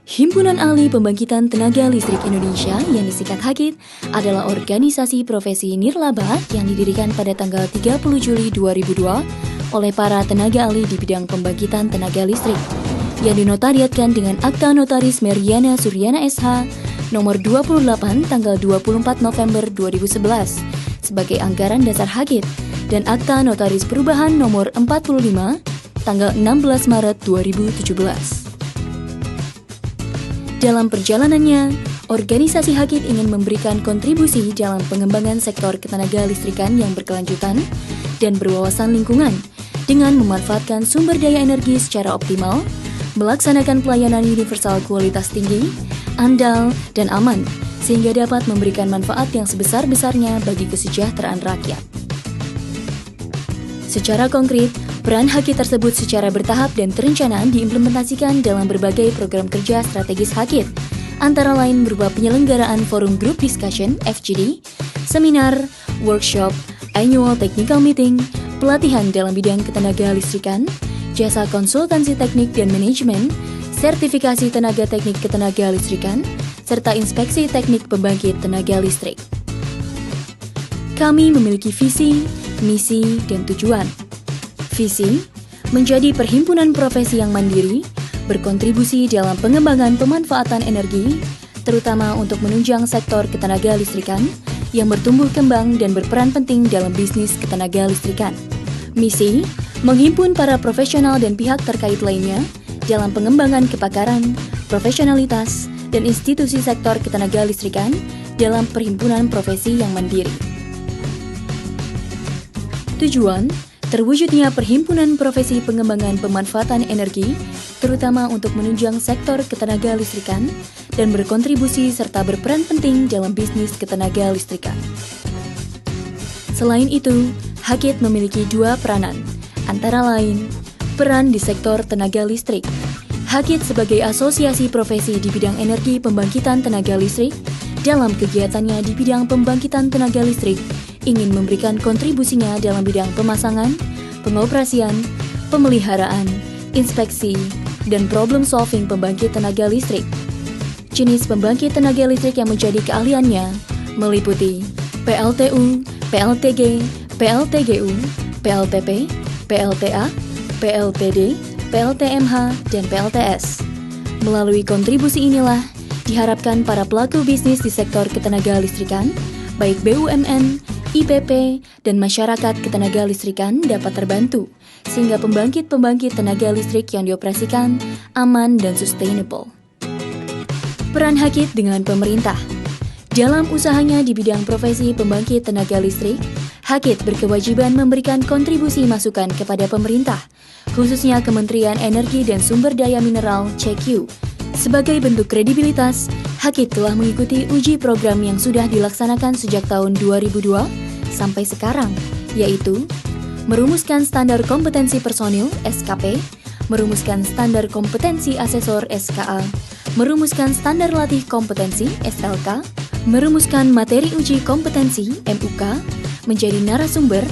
Himpunan Ahli Pembangkitan Tenaga Listrik Indonesia yang disingkat HAKIT adalah organisasi profesi nirlaba yang didirikan pada tanggal 30 Juli 2002 oleh para tenaga ahli di bidang pembangkitan tenaga listrik yang dinotariatkan dengan Akta Notaris Meriana Suryana SH nomor 28 tanggal 24 November 2011 sebagai anggaran dasar HAKIT dan Akta Notaris Perubahan nomor 45 tanggal 16 Maret 2017. Dalam perjalanannya, organisasi HAKIT ingin memberikan kontribusi dalam pengembangan sektor ketenaga listrikan yang berkelanjutan dan berwawasan lingkungan dengan memanfaatkan sumber daya energi secara optimal, melaksanakan pelayanan universal kualitas tinggi, andal, dan aman, sehingga dapat memberikan manfaat yang sebesar-besarnya bagi kesejahteraan rakyat. Secara konkret, peran HAKIT tersebut secara bertahap dan terencana diimplementasikan dalam berbagai program kerja strategis HAKIT, antara lain berupa penyelenggaraan forum group discussion (FGD), seminar, workshop, annual technical meeting, pelatihan dalam bidang ketenaga listrikan, jasa konsultansi teknik dan manajemen, sertifikasi tenaga teknik ketenaga listrikan, serta inspeksi teknik pembangkit tenaga listrik. Kami memiliki visi, misi, dan tujuan. Visi, menjadi perhimpunan profesi yang mandiri, berkontribusi dalam pengembangan pemanfaatan energi, terutama untuk menunjang sektor ketenaga listrikan yang bertumbuh kembang dan berperan penting dalam bisnis ketenaga listrikan. Misi, menghimpun para profesional dan pihak terkait lainnya dalam pengembangan kepakaran, profesionalitas, dan institusi sektor ketenaga listrikan dalam perhimpunan profesi yang mandiri. Tujuan, terwujudnya perhimpunan profesi pengembangan pemanfaatan energi, terutama untuk menunjang sektor ketenaga listrikan dan berkontribusi serta berperan penting dalam bisnis ketenaga listrikan. Selain itu, HAKIT memiliki dua peranan, antara lain, peran di sektor tenaga listrik. HAKIT sebagai asosiasi profesi di bidang energi pembangkitan tenaga listrik, dalam kegiatannya di bidang pembangkitan tenaga listrik, ingin memberikan kontribusinya dalam bidang pemasangan, pengoperasian, pemeliharaan, inspeksi, dan problem solving pembangkit tenaga listrik. Jenis pembangkit tenaga listrik yang menjadi keahliannya meliputi PLTU, PLTG, PLTGU, PLTP, PLTA, PLTD, PLTMH, dan PLTS. Melalui kontribusi inilah diharapkan para pelaku bisnis di sektor ketenaga listrikan, baik BUMN, IPP, dan masyarakat ketenaga listrikan dapat terbantu, sehingga pembangkit-pembangkit tenaga listrik yang dioperasikan aman dan sustainable. Peran HAKIT dengan pemerintah. Dalam usahanya di bidang profesi pembangkit tenaga listrik, HAKIT berkewajiban memberikan kontribusi masukan kepada pemerintah, khususnya Kementerian Energi dan Sumber Daya Mineral (CQ). Sebagai bentuk kredibilitas, HAKIT telah mengikuti uji program yang sudah dilaksanakan sejak tahun 2002 sampai sekarang, yaitu merumuskan standar kompetensi personil (SKP), merumuskan standar kompetensi asesor (SKA), merumuskan standar latih kompetensi (SLK), merumuskan materi uji kompetensi (MUK), menjadi narasumber,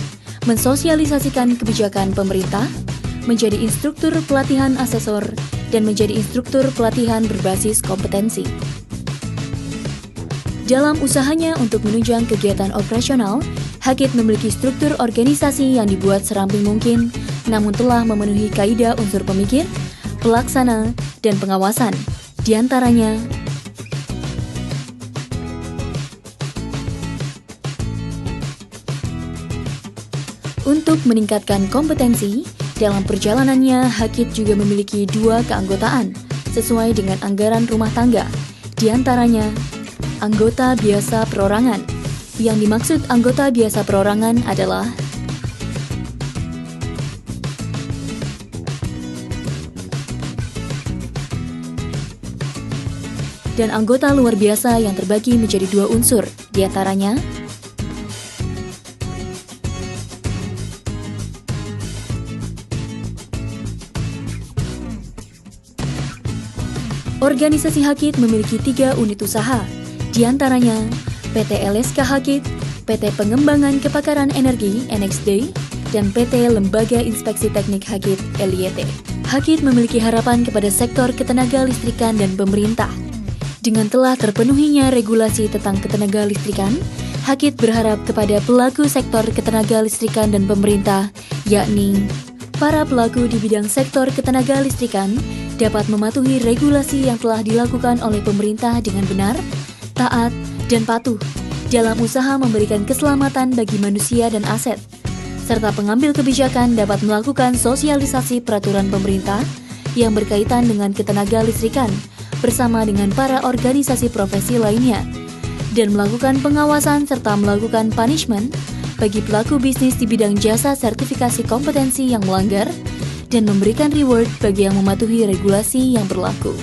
mensosialisasikan kebijakan pemerintah, menjadi instruktur pelatihan asesor, dan menjadi instruktur pelatihan berbasis kompetensi. Dalam usahanya untuk menunjang kegiatan operasional, HAKIT memiliki struktur organisasi yang dibuat seramping mungkin, namun telah memenuhi kaidah unsur pemikir, pelaksana, dan pengawasan. Di antaranya, untuk meningkatkan kompetensi, dalam perjalanannya HAKIT juga memiliki dua keanggotaan, sesuai dengan anggaran rumah tangga, di antaranya anggota biasa perorangan. Yang dimaksud anggota biasa perorangan adalah dan anggota luar biasa yang terbagi menjadi dua unsur, di antaranya organisasi HAKIT memiliki 3 unit usaha, di antaranya PT LSK HAKIT, PT Pengembangan Kepakaran Energi (NXD), dan PT Lembaga Inspeksi Teknik HAKIT (LYT). Hakit memiliki harapan kepada sektor ketenaga listrikan dan pemerintah. Dengan telah terpenuhinya regulasi tentang ketenaga listrikan, Hakit berharap kepada pelaku sektor ketenaga listrikan dan pemerintah, yakni para pelaku di bidang sektor ketenaga listrikan dapat mematuhi regulasi yang telah dilakukan oleh pemerintah dengan benar, taat, dan patuh dalam usaha memberikan keselamatan bagi manusia dan aset, serta pengambil kebijakan dapat melakukan sosialisasi peraturan pemerintah yang berkaitan dengan ketenaga listrikan bersama dengan para organisasi profesi lainnya, dan melakukan pengawasan serta melakukan punishment bagi pelaku bisnis di bidang jasa sertifikasi kompetensi yang melanggar, dan memberikan reward bagi yang mematuhi regulasi yang berlaku.